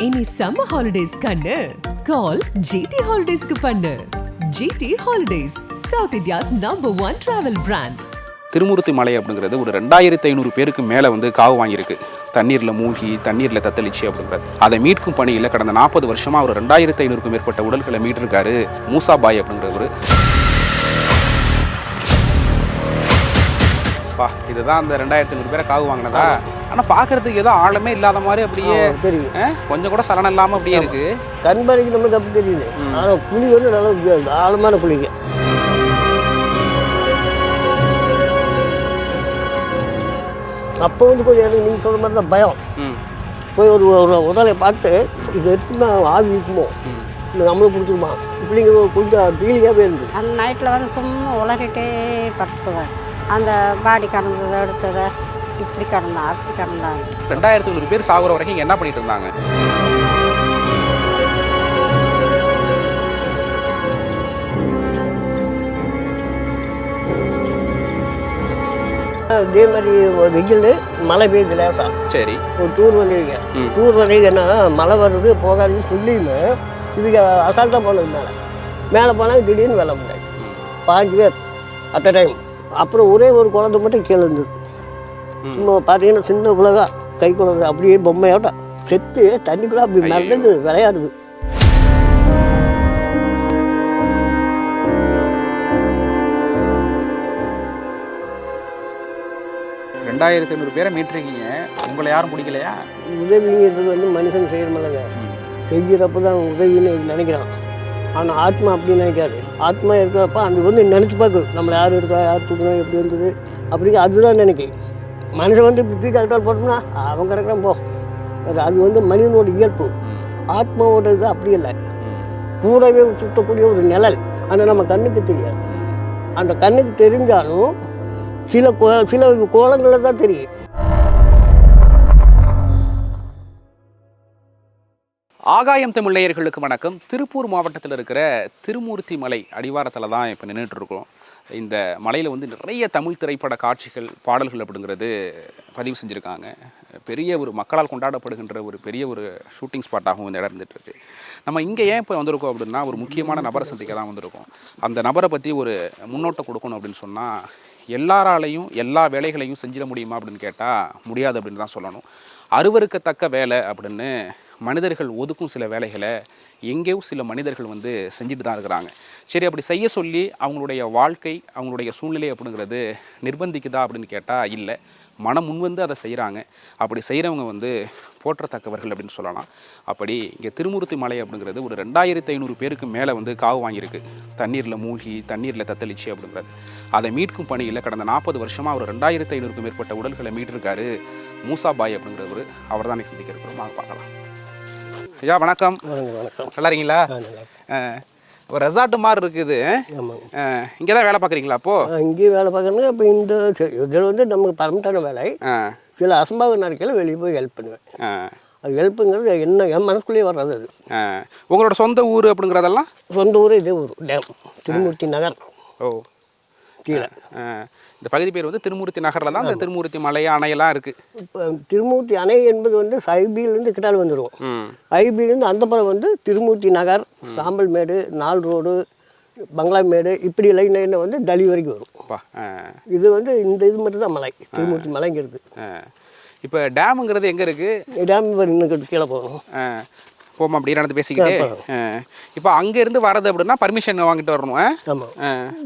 இனி summer holidays கண்ணு கால் GT ஹாலிடேஸ்க்கு பண்ணு. GT holidays, south India's #1 travel brand. Thirumoorthy Malai அப்படிங்கிறது ஒரு 2500 பேருக்கு மேலே வந்து காவு வாங்கியிருக்கு. தண்ணீரில் மூழ்கி தண்ணீரில் தத்தளிச்சு அப்படிங்கிறது. அதை மீட்கும் பணியில் கடந்த 40 வருஷமாக ஒரு 2500க்கும் மேற்பட்ட உடல்களை மீட்டிருக்காரு மூசாபாய் அப்படிங்கிறவர். இதுதான் அந்த 2500 பேரை காவு வாங்கினதா. ஆனால் பார்க்கறதுக்கு ஏதோ ஆழமே இல்லாத மாதிரி அப்படியே தெரியும். கொஞ்சம் கூட சலனம் இல்லாமல் அப்படியே இருக்கு. கண் பறிக்கு நம்மளுக்கு அப்படி தெரியுது. ஆனால் குழி வந்து நல்லா ஆழமான குழிங்க. அப்போ வந்து கொஞ்சம் எனக்கு நீங்கள் சொல்கிற மாதிரி தான் பயம். போய் ஒரு உடலை பார்த்து இது எடுத்துனா ஆவி இருக்குமோ, நம்மளும் பிடிச்சிருமா இப்படிங்கிற கொஞ்சம் ஃபீலிங்காகவே இருந்தது. அந்த நைட்டில் வந்து சும்மா உலகிட்டே படுத்துக்குவேன். அந்த பாடி கடந்ததை எடுத்ததை இப்படி கடந்தா அப்படி கடந்தாங்க. 2500 பேர் சாகுற வரைக்கும் இங்கே என்ன பண்ணிட்டு இருந்தாங்க? அதே மாதிரி வெயில் மழை பெய்யுது லேசா. சரி, ஒரு டூர் வந்தீங்க. டூர் வந்தீங்கன்னா மழை வருது போகாதுன்னு சொல்லியுமே இதுக்கு அசால்ட்டாக போனது மேலே போனால் திடீர்னு வெள்ள முடியாது. 5 பேர் அட் அ டைம். அப்புறம் ஒரே ஒரு குழந்தை மட்டும் கீழே இருந்தது. சும்மா பார்த்தீங்கன்னா சின்ன உலகா கை குழந்தை அப்படியே பொம்மையாட்டம் செத்து தண்ணிக்குள்ள அப்படி மறந்து விளையாடுது. $2500 பேரை மீட்டிருக்கீங்க. உங்களை யாரும் பிடிக்கலையா? உதவிங்கிறது வந்து மனுஷன் செய்யறமில்லங்க. செய்கிறப்ப தான் உதவின்னு நினைக்கிறான். ஆனால் ஆத்மா அப்படி நினைக்காது. ஆத்மா இருக்கிறப்ப அது வந்து நினச்சி பார்க்கு நம்மளை யார் இருக்கா, யார் தூக்கணும், எப்படி இருந்தது அப்படிங்க அதுதான் நினைக்கும். மனுஷன் வந்து இப்படி தூக்கி கரெக்டாக போட்டோம்னா அவன் கிடக்கிறான் போ. அது வந்து மனிதனோட இயல்பு. ஆத்மாவோட இது அப்படி இல்லை. கூடவே சுற்றக்கூடிய ஒரு நிழல். ஆனால் நம்ம கண்ணுக்கு தெரியாது. அந்த கண்ணுக்கு தெரிஞ்சாலும் சில கோலங்களில் தான் தெரியும். ஆகாயம் தமிழ் நேயர்களுக்கு வணக்கம். திருப்பூர் மாவட்டத்தில் இருக்கிற திருமூர்த்தி மலை அடிவாரத்தில் தான் இப்போ நின்றுட்டுருக்கோம். இந்த மலையில் வந்து நிறைய தமிழ் திரைப்பட காட்சிகள், பாடல்கள் அப்படிங்கிறது பதிவு செஞ்சுருக்காங்க. பெரிய ஒரு மக்களால் கொண்டாடப்படுகின்ற ஒரு பெரிய ஒரு ஷூட்டிங் ஸ்பாட்டாகவும் இந்த இடம் இருந்துகிட்ருக்கு. நம்ம இங்கே ஏன் இப்போ வந்திருக்கோம் அப்படின்னா, ஒரு முக்கியமான நபரை சந்திக்க தான் வந்திருக்கோம். அந்த நபரை பற்றி ஒரு முன்னோட்டம் கொடுக்கணும் அப்படின்னு சொன்னால், எல்லாராலையும் எல்லா வேலைகளையும் செஞ்சிட முடியுமா அப்படின்னு கேட்டால் முடியாது அப்படின்னு தான் சொல்லணும். அருவருக்கத்தக்க வேலை அப்படின்னு மனிதர்கள் ஒதுக்கும் சில வேலைகளை எங்கேயோ சில மனிதர்கள் வந்து செஞ்சுட்டு தான் இருக்கிறாங்க. சரி, அப்படி செய்ய சொல்லி அவங்களுடைய வாழ்க்கை, அவங்களுடைய சூழ்நிலை அப்படிங்கிறது நிர்பந்திக்குதா அப்படின்னு கேட்டால் இல்லை. மனம் முன்வந்து அதை செய்கிறாங்க. அப்படி செய்கிறவங்க வந்து போற்றத்தக்கவர்கள் அப்படின்னு சொல்லலாம். அப்படி இங்கே திருமூர்த்தி மலை அப்படிங்கிறது ஒரு 2500 பேருக்கு மேலே வந்து காவு வாங்கியிருக்கு. தண்ணீரில் மூழ்கி தண்ணீரில் தத்தளிச்சு அப்படிங்கிறது. அதை மீட்கும் பணியில் கடந்த 40 வருஷமாக அவர் 2500க்கும் மேற்பட்ட உடல்களை மீட்டிருக்காரு மூசாபாய் அப்படிங்கிறவர். அவர் தான் சந்திக்க இருக்கிறோம். வாங்க பார்க்கலாம். ஐயா வணக்கம். வணக்கம். நல்லா இருக்கீங்களா? ஒரு ரெசார்ட் மாதிரி இருக்குது. இங்கே தான் வேலை பார்க்குறீங்களா? அப்போது இங்கேயும் வேலை பார்க்கணுங்க. இப்போ இந்த இதில் வந்து நமக்கு பர்மனண்டான வேலை. சில அசம்பாவித நாட்களில் வெளியே போய் ஹெல்ப் பண்ணுவேன். அது ஹெல்ப்புங்கிறது என்ன என் மனசுக்குள்ளேயே வர்றது. அது உங்களோட சொந்த ஊர் அப்படிங்கிறதெல்லாம்? சொந்த ஊர் இதே ஊர் டேம் திருமூர்த்தி நகர். ஓ, கீழே இந்த பகுதி பேர் வந்து திருமூர்த்தி நகரில் தான் இந்த திருமூர்த்தி மலை அணையெல்லாம் இருக்குது. இப்போ திருமூர்த்தி அணை என்பது வந்து ஐபியிலேருந்து கிட்டால் வந்துடுவோம். ஐபியிலேருந்து அந்த பக்கம் வந்து திருமூர்த்தி நகர், சாம்பல்மேடு, 4 ரோடு, பங்களாமேடு, இப்படி லைன் வந்து டெல்லி வரைக்கும் வரும். இது வந்து இந்த இது மட்டும் தான் மலை, திருமூர்த்தி மலை இங்கே இருக்குது. இப்போ டேமுங்கிறது எங்கே இருக்குது? டேம் இன்னும் கீழே போகணும். போமா அப்படி நடந்து பேசிக்கிட்டே. இப்போ அங்கேருந்து வரது அப்படின்னா பர்மிஷன் வாங்கிட்டு வரணும். ஆமாம்,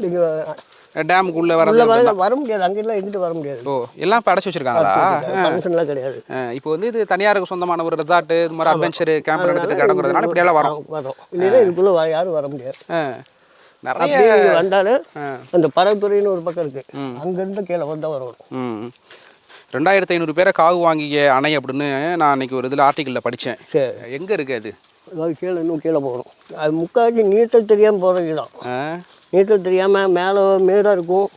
நீங்கள் டேமுக்குள்ளே வர முடியாது. அங்கெல்லாம் எங்கிட்டு வர முடியாது. ஓ, எல்லாம் இப்போ அடைச்சி வச்சிருக்காங்களா? பர்மிஷன்லாம் கிடையாது. இப்போ வந்து இது தனியாருக்கு சொந்தமான ஒரு ரெசார்ட்டு, இது மாதிரி அட்வென்ச்சர் கேம்ப் எடுத்துட்டு கிடங்குறதுனால இப்படியெல்லாம் வரும். இல்லைன்னா இதுக்குள்ளே யாரும் வர முடியாது. நிறைய வந்தாலும் அந்த பறவைத்துறைன்னு ஒரு பக்கம் இருக்கு, அங்கேருந்து கீழே வந்தால் வரும். 2500 பேரை காவு வாங்கிய அணை அப்படின்னு நான் அன்னைக்கு ஒரு இதில் ஆர்டிக்கலில் படித்தேன். எங்கே இருக்குது அது? அதாவது கீழே இன்னும் கீழே போகணும். அது முக்கால்வாசி நீச்சல் தெரியாமல் போகிறது தான். நீச்சல் தெரியாமல் மேலே மேடாக இருக்கும்,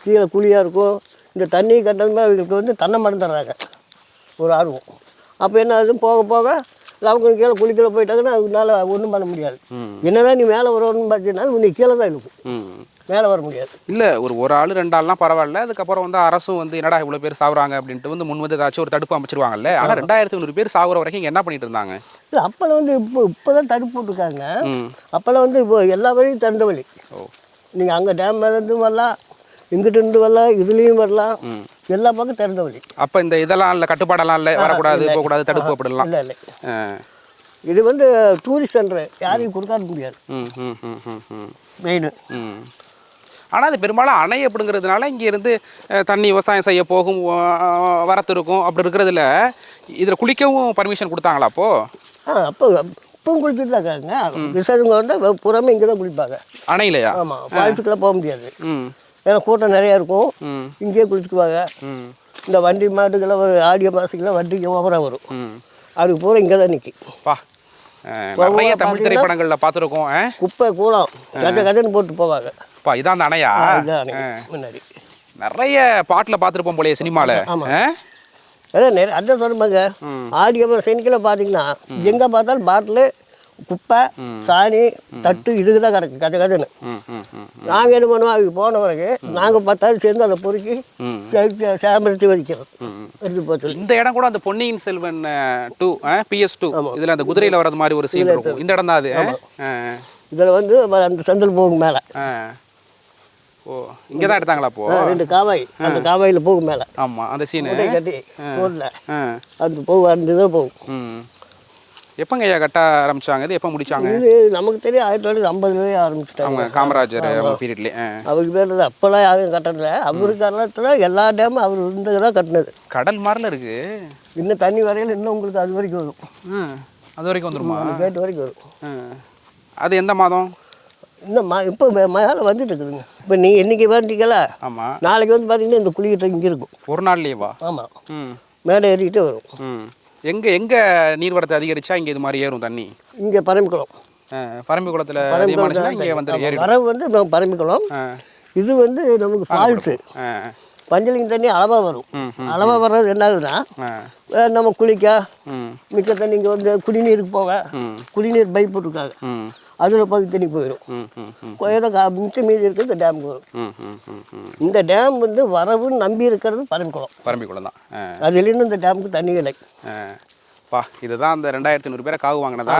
கீழே குழியாக இருக்கும். இந்த தண்ணி கட்டணுமே அவங்களுக்கு வந்து தன்னை மறந்துடுறாங்க ஒரு ஆர்வம். அப்போ என்ன ஆகுது, போக போக அவங்க கீழே குளிக்கல போயிட்டாங்கன்னா அவங்களால ஒன்றும் பண்ண முடியாது. என்னதான் நீ மேலே வரணும்னு பார்த்தீங்கன்னா நீ கீழே தான் இருக்கும். மேலே வர முடியாது. இல்லை ஒரு ஆள் 2 ஆள்லாம் பரவாயில்ல, அதுக்கப்புறம் வந்து அரசும் வந்து என்னடா இவ்வளோ பேர் சாகுறாங்க அப்படின்ட்டு வந்து முன் வந்து ஏதாச்சும் ஒரு தடுப்பு அமைச்சிருவாங்கல்ல. ஆனால் 2500 பேர் சாகுற வரைக்கும் இங்கே என்ன பண்ணிட்டு இருந்தாங்க? இல்லை அப்போல்லாம் வந்து இப்போ தான் தடுப்பு போட்டிருக்காங்க. அப்போல்லாம் வந்து இப்போ எல்லா வழியும் திறந்த வழி. நீங்கள் அங்கே டேம் மேலேருந்து வரலாம், இங்கிட்டு இருந்து வரலாம், இதுலேயும் வரலாம், எல்லா பக்கம் திறந்த வழி. அப்போ இந்த இதெல்லாம் இல்லை, கட்டுப்பாடெல்லாம் இல்லை, வரக்கூடாது போகக்கூடாது தடுப்பு அப்படிலாம் இல்லை இல்லை. இது வந்து டூரிஸ்ட் சென்டர், யாரையும் கொடுக்காத முடியாது மெயின். ஆனால் அது பெரும்பாலும் அணை அப்படிங்கிறதுனால இங்கே இருந்து தண்ணி விவசாயம் செய்ய போகும், வரத்து இருக்கும். அப்படி இருக்கிறதுல இதில் குளிக்கவும் பர்மிஷன் கொடுத்தாங்களா அப்போது? இப்பவும் குளிச்சுட்டு தான் இருக்காங்க. விவசாயிங்க வந்து புறமே இங்கே தான் குளிப்பாங்க அணையிலையா? ஆமாம், ஃபால்ஸுக்கெல்லாம் போக முடியாது, ஏன்னா கூட்டம் நிறையா இருக்கும். இங்கேயே குளிச்சுக்குவாங்க. இந்த வண்டி மாட்டுக்கெல்லாம் ஒரு ஆடியோ மாதத்துக்கெல்லாம் வண்டிக்கு ஓவராக வரும், அதுக்கு பூரா இங்கே தான் நிற்கி. நிறைய தமிழ் திரைப்படங்களில் பார்த்துருக்கோம். குப்பை கூலம் கதைன்னு போட்டு போவாங்க. இதான் அந்த அணையா? முன்னாடி நிறைய பாட்டில் பார்த்துருப்போம் போலயே சினிமாவில். அதான் நிறைய அதான் சொல்லுவாங்க. ஆடியோ சைனிக்கில் பார்த்தீங்கன்னா எங்கே பார்த்தாலும் பாட்டில் குப்பை சாணி தட்டு இதுக்கு தான் கிடக்கு கதைன்னு. நாங்கள் என்ன பண்ணுவோம், அதுக்கு போன பிறகு நாங்கள் 10 சேர்ந்து அதை பொறுக்கி சேமரித்து வைக்கிறோம். இந்த இடம் கூட அந்த பொன்னியின் செல்வன் 2 PS2 இதில் அந்த குதிரையில் வர்றது மாதிரி ஒரு சீன் இருக்கும். இந்த இடம் தான் அது. இதில் வந்து அந்த சந்தல் போகும் மேலே. இங்கே தான் எடுத்தாங்களா அப்போ? 2 காவாய், அந்த காவாயில் போகும் மேலே. ஆமாம், அந்த சீனு கட்டி ரோட்டில் அது போகும், அந்த இதாக போகும். எப்போங்க ஐயா கட்ட ஆரம்பிச்சாங்க? இது எப்போ முடிச்சாங்க? இது நமக்கு தெரியும் 1950 ஆரம்பிச்சிட்டாங்க. காமராஜர் பீரியட்லேயே. அவருக்கு பேர் அப்போல்லாம் யாரும் கட்டல. அவருக்கு காரணத்தில் எல்லா டேமும் அவர் இருந்தது தான் கட்டினது. கடல் மாதிரில இருக்கு. இன்னும் தண்ணி வரையில் இன்னும் உங்களுக்கு அது வரைக்கும் வரும். அது வரைக்கும் வந்துருமா? கேட்டு வரைக்கும் வரும். அது எந்த மாதம்? இந்த இப்போ மேலே வந்துட்டு இருக்குதுங்க. இப்போ நீங்கள் என்றைக்கு வந்தீங்களா? ஆமாம். நாளைக்கு வந்து பார்த்தீங்கன்னா இந்த குளிக்கிட்ட இங்கே இருக்கும். ஒரு நாள்லேயேவா? ஆமாம், மேலே ஏறிக்கிட்டே வரும். எங்கே நீர்வரத்து அதிகரிச்சா இங்கே இது மாதிரி ஏறும் தண்ணி? இங்கே பரம்பிக்குளம். பரம்பிக்குளத்தில் இங்கே வந்து ஏறி வரவு வந்து பரம்பிக்குளம். இது வந்து நமக்கு ஃபால்ஸு. பஞ்சலிங்க தண்ணி அளவாக வரும். அளவாக வர்றது என்ன ஆகுதுன்னா, நம்ம குளிக்க மிக்க தண்ணி இங்கே வந்து குடிநீருக்கு போக குடிநீர் பைப் போட்டிருக்காங்க, அதில் பகுதி தண்ணி போயிடும். ஏதோ மிச்சம் மீதி இருக்குது இந்த டேமுக்கு வரும். இந்த டேம் வந்து வரவுன்னு நம்பி இருக்கிறது பரம்பிக்குளம் தான். அதுலேருந்து இந்த டேமுக்கு தண்ணி இல்லை. இதுதான் அந்த 2500 பேரை காவு வாங்கினதா?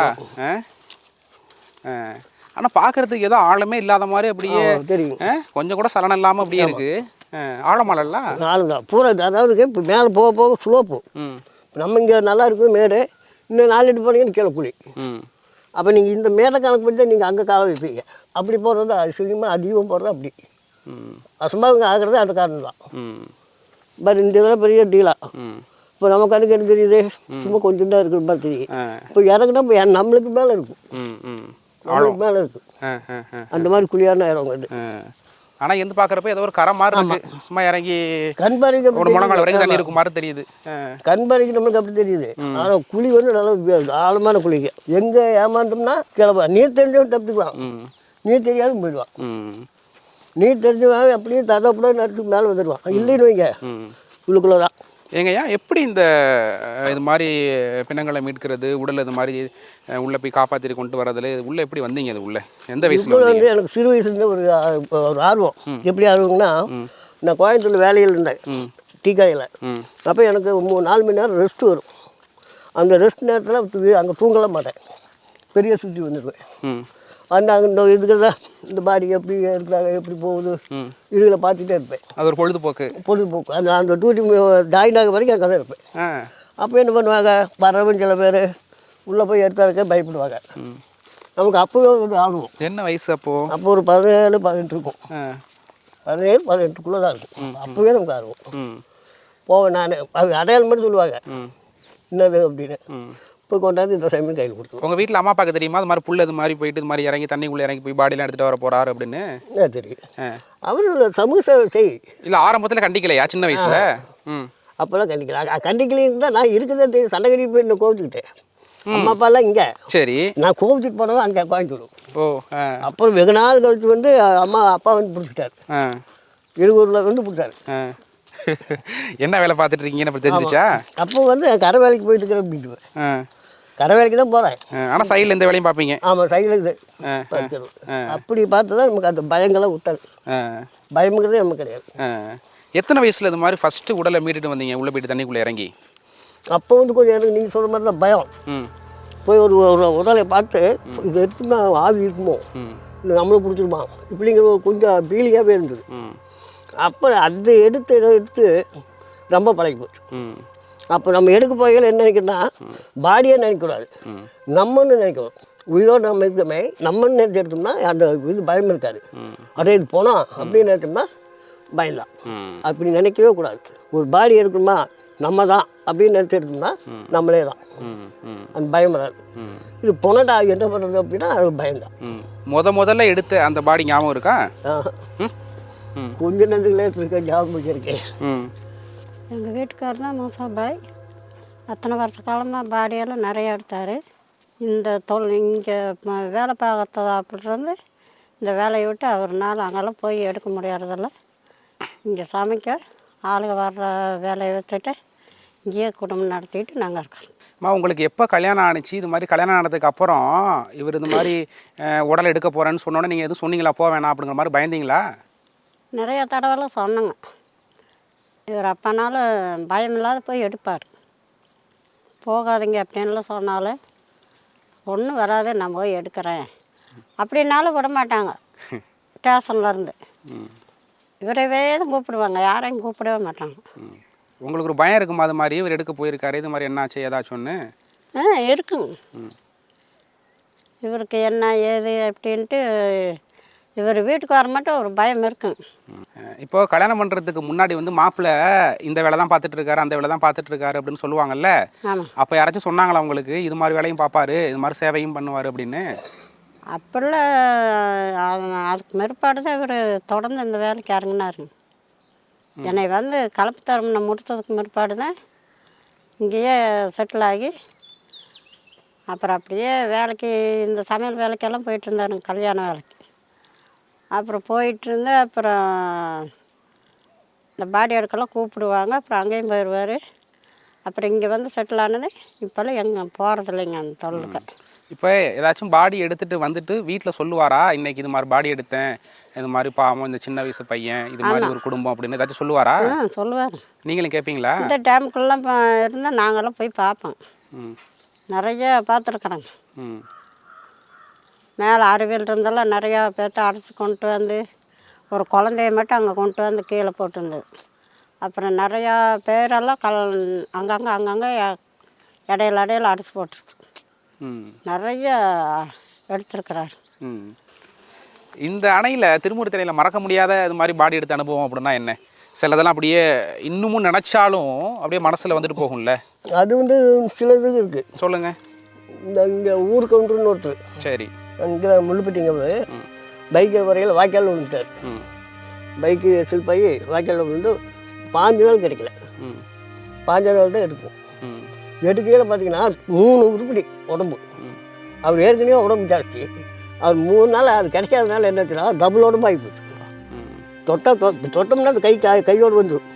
ஆனால் பார்க்கறதுக்கு ஏதோ ஆழமே இல்லாத மாதிரி அப்படியே தெரியும். கொஞ்சம் கூட சலனம் இல்லாமல் அப்படியே இருக்கு. ஆழமாலல்ல ஆளுதான் பூரா. அதாவது இப்போ மேலே போக போக ஸ்லோப்பு. நம்ம இங்கே நல்லா இருக்குது மேடு, இன்னும் 4 அடி போனீங்கன்னு கீழே குழி. அப்போ நீங்கள் இந்த மேடை கணக்கு பண்ணி தான் நீங்கள் அங்கே கால வைப்பீங்க. அப்படி போகிறது அசிங்கமாக அதிகம் போகிறது அப்படி அசம்பாவங்க ஆகிறது அந்த காரணம் தான். பட் இந்த இதெல்லாம் பெரிய டீலாக இப்போ நமக்கு அதுக்கு என்ன தெரியுது, சும்மா கொஞ்சம் தான் இருக்கிற மாதிரி தெரியுது. இப்போ இறக்குனா இப்போ நம்மளுக்கு மேலே இருக்கும், நம்மளுக்கு மேலே இருக்கும். அந்த மாதிரி குழியான இடம் அது. ஆனால் எந்த பார்க்குறப்ப ஏதோ ஒரு கரை மாதிரி இருக்கு, சும்மா இறங்கி கண் பறிக்க ஒரு முழங்கால் வரைக்கும் தண்ணி இருக்கும் மாதிரி தெரியுது. கண் பறிக்க நம்மளுக்கு அப்படி தெரியுது. ஆனால் குழி வந்து நல்ல ஆழமான குழிங்க. எங்கே ஏமாந்தோம்னா கிளம்பா நீர் தெரிஞ்சவன் தப்பிக்குவான், நீர் தெரியாதும் போயிடுவான். நீர் தெரிஞ்சவன் அப்படியே தடப்பட நட்டுக்கு மேலே வந்துடுவான். இல்லைன்னு வைங்க உள்ளுக்குள்ளே தான். ஏங்கய்யா எப்படி இந்த இது மாதிரி பிணங்களை மீட்கிறது, உடல் இது மாதிரி உள்ளே போய் காப்பாற்றி கொண்டு வரதுல உள்ளே எப்படி வந்தீங்க? அது உள்ளே எந்த வயசுல வந்து? எனக்கு சிறு வயசுலேருந்து ஒரு ஆர்வம். எப்படி ஆர்வம்னா, நான் கோயம்புத்தூர் வேலையில் இருந்தேன் டீ கடையில். அப்போ எனக்கு 4 மணி நேரம் ரெஸ்ட்டு வரும். அந்த ரெஸ்ட் நேரத்தில் அங்கே தூங்கலாம் மாட்டேன், பெரிய சுற்றி வந்துடுவேன். அந்த அங்கே இதுக்கு தான் இந்த பாடி எப்படி இருக்கிறாங்க, எப்படி போகுது, இதுகளை பார்த்துட்டே இருப்பேன். அது ஒரு பொழுதுபோக்கு. அந்த அந்த டியூட்டி ஜாயின் ஆக வரைக்கும் அங்கே தான் இருப்பேன். அப்போ என்ன பண்ணுவாங்க, வரவன் சில பேர் உள்ளே போய் எடுத்தாருக்க பயப்படுவாங்க. நமக்கு அப்போவே ஒரு ஆர்வம். என்ன வயசு அப்போது? அப்போ ஒரு 17, 18 இருக்கும். 17, 18க்குள்ளே தான் இருக்கும். அப்போவே நமக்கு ஆர்வம். போவேன் நான். அது அடையாளம் மட்டும் சொல்லுவாங்க என்னது அப்படின்னு. இப்போ கொண்டாந்து இந்த சமயம் கையில் கொடுத்துருவோம். உங்கள் வீட்டில் அம்மா அப்பாவுக்கு தெரியுமா அது மாதிரி புல் இது மாதிரி போயிட்டு இது மாதிரி இறங்கி தண்ணிக்குள்ளே இறங்கி போய் பாடிலாம் எடுத்துகிட்டு வர போகிறாரு அப்படின்னு? தெரியும். அவர் சமூக சேவை செய். இல்லை ஆரம்பத்தில் கண்டிக்கலையா சின்ன வயசில்? அப்போல்லாம் கண்டிக்கல. கண்டிக்கலைன்னு தான் நான் இருக்குதே தெரியும். சண்டை கட்டி போய் நான் கோவிச்சுக்கிட்டேன். அம்மா அப்பாலாம் இங்கே. சரி. நான் கோவிச்சுட்டு போனவன் அங்கே கோயம்புத்தூர். ஓ. அப்புறம் வெகு நாள் கழிச்சு வந்து அப்பா வந்து பிடிச்சிட்டாரு, இருவூரில் வந்து பிடிச்சாரு. என்ன வேலை பார்த்துட்டு இருக்கீங்கன்னு அப்படி தெரிஞ்சிச்சா? அப்போ வந்து கரை வேலைக்கு போயிட்டு இருக்கிறேன் அப்படின்ட்டு. கரை வேலைக்கு தான் போகிறேன். ஆனால் சைடில் எந்த வேலையும் பார்ப்பீங்க? ஆமாம், சைடில் இது பார்க்குறது. அப்படி பார்த்து தான் நமக்கு அந்த பயங்கள்லாம் விட்டது. பயமுங்கிறதே நமக்கு கிடையாது. எத்தனை வயசில் இது மாதிரி ஃபஸ்ட்டு உடலை மீட்டுட்டு வந்தீங்க, உள்ளே போயிட்டு தண்ணிக்குள்ளே இறங்கி? அப்போ வந்து கொஞ்சம் எனக்கு நீங்கள் சொல்கிற மாதிரி தான் பயம். போய் ஒரு உடலை பார்த்து இது எடுத்துனா ஆவி இருக்குமோ, நம்மளும் பிடிச்சிருமா இப்படிங்கிற ஒரு கொஞ்சம் பீலியாகவே இருந்தது. அப்போ அதை எடுத்து ரொம்ப பழகி போச்சு. அப்போ நம்ம எடுக்க போகையில் என்ன நினைக்கிறோன்னா, பாடியே நினைக்கக்கூடாது, நம்மன்னு நினைக்கணும். உயிரோடு நம்ம இருக்கமே நம்மன்னு நினைச்சு எடுத்தோம்னா அந்த இது பயம் இருக்காது. அதே இது போனோம் அப்படின்னு நினைச்சோம்னா பயம்தான். அப்படி நினைக்கவே கூடாது. ஒரு பாடி எடுக்கணுமா நம்ம தான் அப்படின்னு நினைச்சு எடுத்தோம்னா நம்மளே தான், அந்த பயம் வராது. இது பொனடா என்ன பண்ணுறது அப்படின்னா அது பயம்தான். முதல்ல எடுத்த அந்த பாடி ஞாபகம் இருக்கா? கொஞ்ச நேரத்துக்குள்ளே இருக்க ஞாபகம் இருக்கேன். எங்கள் வீட்டுக்காரர் தான் மூசாபாய். அத்தனை வருஷ காலமாக பாடியெல்லாம் நிறையா எடுத்தார். இந்த இங்கே வேலை பார்க்கறது அப்படின்றது இந்த வேலையை விட்டு அவர்னால அங்கெல்லாம் போய் எடுக்க முடியறதில்ல. இங்கே சமைக்க ஆளுங்க வர்ற வேலையை வச்சுட்டு இங்கேயே குடும்பம் நடத்திட்டு நாங்கள் இருக்கோம். அம்மா, உங்களுக்கு எப்போ கல்யாணம் ஆணுச்சு? இது மாதிரி கல்யாணம் ஆனதுக்கு அப்புறம் இவர் இந்த மாதிரி உடலை எடுக்க போகிறேன்னு சொன்னோன்னே நீங்கள் எதுவும் சொன்னீங்களா, போக வேணாம் அப்படிங்கிற மாதிரி பயந்தீங்களா? நிறையா தடவைலாம் சொன்னங்க. இவர் அப்பனாலும் பயம் இல்லாத போய் எடுப்பார். போகாதீங்க அப்படின்லாம் சொன்னாலும் ஒன்றும் வராது, நான் போய் எடுக்கிறேன் அப்படின்னாலும் விட மாட்டாங்க. ஸ்டேஷன்லேருந்து இவரவே தான் கூப்பிடுவாங்க, யாரையும் கூப்பிடவே மாட்டாங்க. உங்களுக்கு ஒரு பயம் இருக்குமா? அது மாதிரி இவர் எடுக்க போயிருக்காரு, இது மாதிரி என்னாச்சு ஏதாச்சும் ஒன்று? இருக்குங்க. இவருக்கு என்ன ஏது அப்படின்ட்டு இவர் வீட்டுக்கு வர மட்டும் ஒரு பயம் இருக்குங்க. இப்போ கல்யாணம் பண்ணுறதுக்கு முன்னாடி வந்து மாப்பிள்ளை இந்த வேலை தான் பார்த்துட்டு இருக்காரு, அந்த வேலை தான் பார்த்துட்டு இருக்காரு அப்படின்னு சொல்லுவாங்கல்ல. அப்போ யாராச்சும் சொன்னாங்களா உங்களுக்கு இது மாதிரி வேலையும் பார்ப்பாரு, இது மாதிரி சேவையும் பண்ணுவார் அப்படின்னு? அப்படிலாம் அதுக்கு மேற்பாடு தான் இவர் தொடர்ந்து இந்த வேலைக்கு இறங்கினாருங்க. என்னை வந்து கலப்பு தரம்னு முடித்ததுக்கு மேற்பாடு தான் இங்கேயே செட்டில் ஆகி அப்புறம் அப்படியே வேலைக்கு இந்த சமையல் வேலைக்கெல்லாம் போயிட்டு இருந்தாருங்க, கல்யாண வேலைக்கு. அப்புறம் போயிட்டுருந்து அப்புறம் இந்த பாடி எடுக்கெல்லாம் கூப்பிடுவாங்க, அப்புறம் அங்கேயும் போயிடுவார். அப்புறம் இங்கே வந்து செட்டில் ஆனது இப்போல்லாம் எங்கே போகிறதில்லைங்க அந்த தொழிலுக்கு. இப்போ ஏதாச்சும் பாடி எடுத்துகிட்டு வந்துட்டு வீட்டில் சொல்லுவாரா, இன்றைக்கி இது மாதிரி பாடி எடுத்தேன், இது மாதிரி பாவம் இந்த சின்ன வயசு பையன், இது மாதிரி ஒரு குடும்பம் அப்படின்னு ஏதாச்சும் சொல்லுவாரா? சொல்லுவார். நீங்களும் கேட்பீங்களா? இந்த டைமுக்குள்ளெல்லாம் இருந்தால் நாங்கள்லாம் போய் பார்ப்போம். நிறைய பார்த்துருக்குறோங்க. மேலே அறிவியல் இருந்தெல்லாம் நிறையா பேர்த்த அடைச்சி கொண்டு வந்து ஒரு குழந்தைய மட்டும் அங்கே கொண்டு வந்து கீழே போட்டுருந்தது. அப்புறம் நிறையா பேரெல்லாம் அங்கங்கே இடையில அடைச்சி போட்டுருச்சு. நிறைய எடுத்துருக்கிறாரு. இந்த அணையில் திருமூர்த்தி அணையில் மறக்க முடியாத இது மாதிரி பாடி எடுத்த அனுபவம் அப்படின்னா என்ன? சிலதெல்லாம் அப்படியே இன்னமும் நினச்சாலும் அப்படியே மனசில் வந்துட்டு போகும்ல. அது வந்து சிலது இருக்குது. சொல்லுங்கள். இங்கே ஊர் கவுண்டர்னு ஒருத்தர், சரி, அங்கே முள்ளுப்பட்டிங்க பைக்கை வரையில் வாய்க்கால் விழுந்துட்டார். பைக்கு சில்பாயி வாய்க்கால் விழுந்து 5 நாள் கிடைக்கல. 5 நாள் தான் எடுக்கும். எடுக்கையில் பார்த்தீங்கன்னா 3 உருப்படி உடம்பு. அவர் ஏற்கனவே உடம்பு ஜாஸ்தி. அவர் 3 நாள் அது கிடைக்காதனால என்னச்சுன்னா டபுள் உடம்பு ஆகி போச்சு. தொட்டோம்னா அது கையோடு வந்துடும்.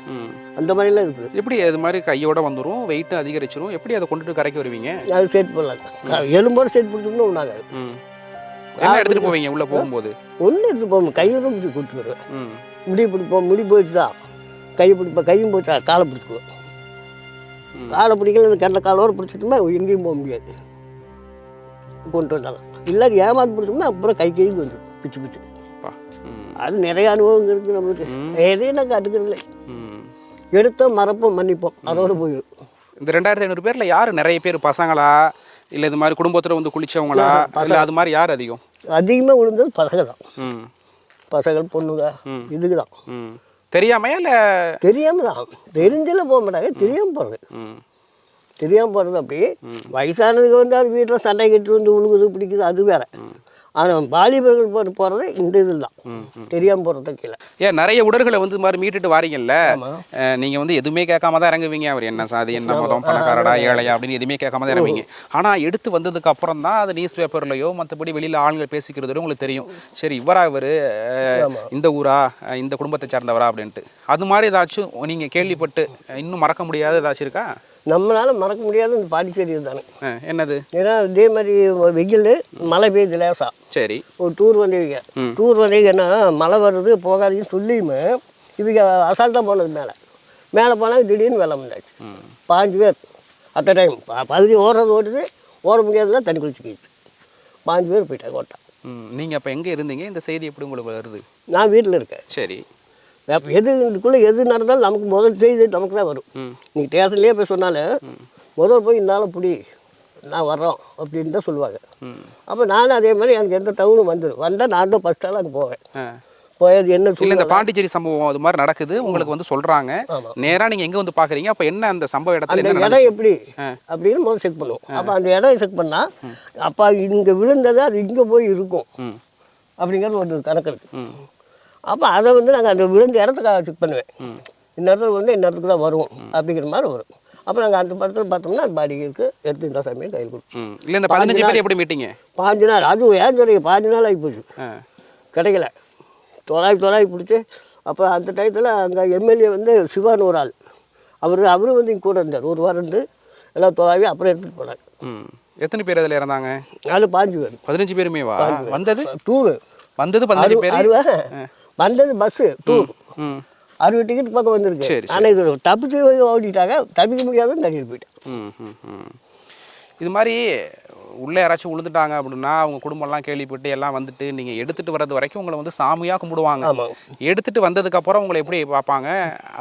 அந்த மாதிரிலாம் இருக்குது. எப்படி அது மாதிரி கையோட வந்துடும், வெயிட்டும் அதிகரிச்சிடும், எப்படி அதை கொண்டுட்டு கரைக்கு வருவீங்க? அது சேர்த்து போடலாம், எலும்போடு சேர்த்து பிடிச்சோம்னா ஒன்றாகாது. என்ன எடுத்துகிட்டு போவீங்க உள்ளே போகும்போது? ஒன்றும் எடுத்துகிட்டு போவோம், கையை தான் பிடிச்சி கூப்பிட்டு வருவேன். முடி பிடிப்போம், முடி போயிடுச்சுதா கையை பிடிப்போம், கையும் போச்சா காலை பிடிச்சிக்குவோம். காலை பிடிக்கல இந்த கண்ட காலோடு பிடிச்சிட்டோம்னா எங்கேயும் போக முடியாது, கொண்டு வந்தாங்க. இல்லை ஏமாந்து பிடிச்சோம்னா அப்புறம் கைக்கு வந்துடும் பிச்சு பிச்சு. அது நிறைய அனுபவம் இருக்குது நம்மளுக்கு. எதையும் நாங்கள் அடுக்கிறதில்லை, எடுத்தோம் மறப்போம் மன்னிப்போம், அதோடு போயிடும். இந்த 2500 பேரில் யார் நிறைய பேர் பசங்களா, இல்லை இது மாதிரி குடும்பத்தில் வந்து குளிச்சவங்களா, இல்லை அது மாதிரி யார் அதிகம்? அதிகமாக விழுந்தது பசங்க தான். பசங்கள் பொண்ணுங்க இதுக்கு தான். தெரியாமையா இல்லை தெரியாமல் தான்? தெரிஞ்செல்லாம் போக மாட்டாங்க, தெரியாமல் போகிறது. தெரியாமல் போகிறது அப்படி. வயசானதுக்கு வந்து அது வீட்டில் சண்டை கட்டி வந்து உழுகுது பிடிக்குது அது வேறு. ஆனால் வாலிபர்கள் போகிறது இந்த இதில் தான், தெரியாமல் போகிறது கீழே. ஏன் நிறைய உடல்களை வந்து இது மாதிரி மீட்டுட்டு வாரீங்கல்ல, நீங்கள் வந்து எதுவுமே கேட்காம தான் இறங்குவீங்க. அவர் என்ன சாதி, என்ன மதம், பணக்காரடா ஏழையா அப்படின்னு எதுவுமே கேட்காம தான் இறங்குவீங்க. ஆனால் எடுத்து வந்ததுக்கு அப்புறம் தான் அது நியூஸ் பேப்பர்லையோ மற்றபடி வெளியில் ஆண்கள் பேசிக்கிறதோ உங்களுக்கு தெரியும், சரி இவரா இவர் இந்த ஊரா இந்த குடும்பத்தை சார்ந்தவரா அப்படின்ட்டு. அது மாதிரி ஏதாச்சும் நீங்கள் கேள்விப்பட்டு இன்னும் மறக்க முடியாத ஏதாச்சும் இருக்கா? நம்மளால் மறக்க முடியாத இந்த பாண்டிச்சேரி தானே. என்னது? ஏன்னா இதே மாதிரி வெயில் மழை பெய்யுது லேசா. சரி. ஒரு டூர் வந்தீங்க, டூர் வந்தீங்கன்னா மழை வருது போகாதீங்கன்னு சொல்லியுமே இவங்க அசால்ட்டாக போனது மேலே போனால் திடீர்னு வெள்ளம் வந்தாச்சு. 5 பேர் அட் டைம் பகுதி ஓடுறது ஓட முடியாதுதான் தண்ணி குளிச்சுக்கிச்சு. 5 பேர் போயிட்டாங்க ஓட்டா. நீங்கள் அப்போ எங்கே இருந்தீங்க? இந்த செய்தி எப்படி உங்களுக்கு வருது? நான் வீட்டில் இருக்கேன். சரி. அப்போ இதுக்குள்ளே எது நடந்தாலும் நமக்கு முதல் செய்தி நமக்கு தான் வரும். நீங்கள் ஸ்டேஷன்லேயே போய் சொன்னாலும் முதல் போய் இருந்தாலும் புடி நான் வர்றோம் அப்படின்னு தான் சொல்லுவாங்க. அப்போ நானும் அதே மாதிரி எனக்கு எந்த டவுனும் வந்தால் நான் தான் ஃபஸ்ட்டாலும் அங்கே போவேன். போயது என்ன இல்லை, இந்த பாண்டிச்சேரி சம்பவம் அது மாதிரி நடக்குது உங்களுக்கு வந்து சொல்கிறாங்க, நேராக நீங்கள் எங்கே வந்து பார்க்குறீங்க? அப்போ என்ன அந்த சம்பவ இடத்துல அந்த இடம் எப்படி அப்படின்னு முதல் செக் பண்ணுவோம். அப்போ அந்த இடம் செக் பண்ணால் அப்போ இங்கே விழுந்தது அது இங்கே போய் இருக்கும் அப்படிங்கிறது ஒரு கணக்கு இருக்குது. அப்போ அதை வந்து நாங்கள் அந்த விழுந்த இடத்துக்காக செக் பண்ணுவேன். இந்த இடத்துல வந்து இந்த இடத்துக்கு தான் வரும் அப்படிங்கிற மாதிரி வரும். அப்போ நாங்கள் அந்த படத்தில் பார்த்தோம்னா அது பாடி இருக்குது, எடுத்து இந்த சமயம் கையில் கொடுக்கும். இல்லை, இந்த 15 பேர் எப்படி மீட்டிங்க? 5 நாள். அதுவும் ஏன் சொல்றீங்க, 5 நாள் ஆகி போச்சு, கிடைக்கல. தொலாய் பிடிச்சி. அப்போ அந்த டயத்தில் அங்கே எம்எல்ஏ வந்து சிவான்னு ஒரு ஆள், அவரும் வந்து இங்கே கூட இருந்தார். ஒரு வாரம் இருந்து எல்லாம் தொலாவி அப்புறம் எடுத்துகிட்டு போனாங்க. எத்தனை பேர் அதில் இறந்தாங்க? அது 15 பேர். 15 பேருமே வந்தது? டூரு வந்தது 15 பேர். வந்தது பஸ்ஸு டூர் 60 டிக்கெட் பக்கம் வந்திருக்கு. ஆனால் இது தப்பிச்சு ஓடிட்டாங்க, தப்பிக்க முடியாதுன்னு தள்ளிட்டு போயிட்டேன். இது மாதிரி உள்ளே யாராச்சும் விழுந்துட்டாங்க அப்படின்னா அவங்க குடும்பம்லாம் கேள்விப்பட்டு எல்லாம் வந்துட்டு நீங்கள் எடுத்துகிட்டு வர்றது வரைக்கும் உங்களை வந்து சாமியாக கும்பிடுவாங்க. எடுத்துகிட்டு வந்ததுக்கப்புறம் உங்களை எப்படி பார்ப்பாங்க?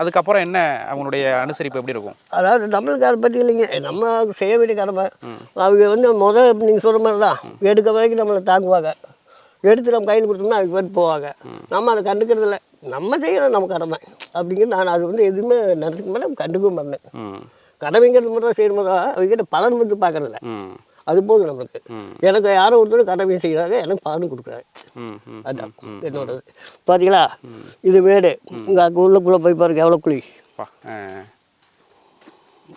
அதுக்கப்புறம் என்ன அவங்களுடைய அனுசரிப்பு எப்படி இருக்கும்? அதாவது நம்மளுக்கு அதை பற்றி இல்லைங்க, நம்ம செய்ய வேண்டிய கடமை. அவங்க வந்து நீங்கள் சொல்கிற மாதிரி தான் எடுக்க வரைக்கும் நம்மளை தாங்குவாங்க. எடுத்து நம்ம கையில் கொடுத்தோம்னா அதுக்கு போட்டு போவாங்க. நம்ம அதை கண்டுக்கிறது இல்லை, நம்ம செய்யணும் நம்ம கடமை அப்படிங்கிறது. நான் அது வந்து எதுவுமே நினைக்க மேலே கண்டுக்கவும் பண்ணேன். கடமைங்கிறது மட்டும் தான் செய்யணும், அவங்ககிட்ட பலன் வந்து பார்க்கறதில்ல. அது போதும் நம்மளுக்கு. எனக்கு யாரும் ஒருத்தர் கடமையை செய்கிறாங்க, எனக்கு பலனும் கொடுக்குறாங்க. அதுதான் என்னோடது. பார்த்தீங்களா, இது வீடு. இங்கே அங்கே உள்ளக்குள்ளே போய் பாருங்க எவ்வளோ குழி.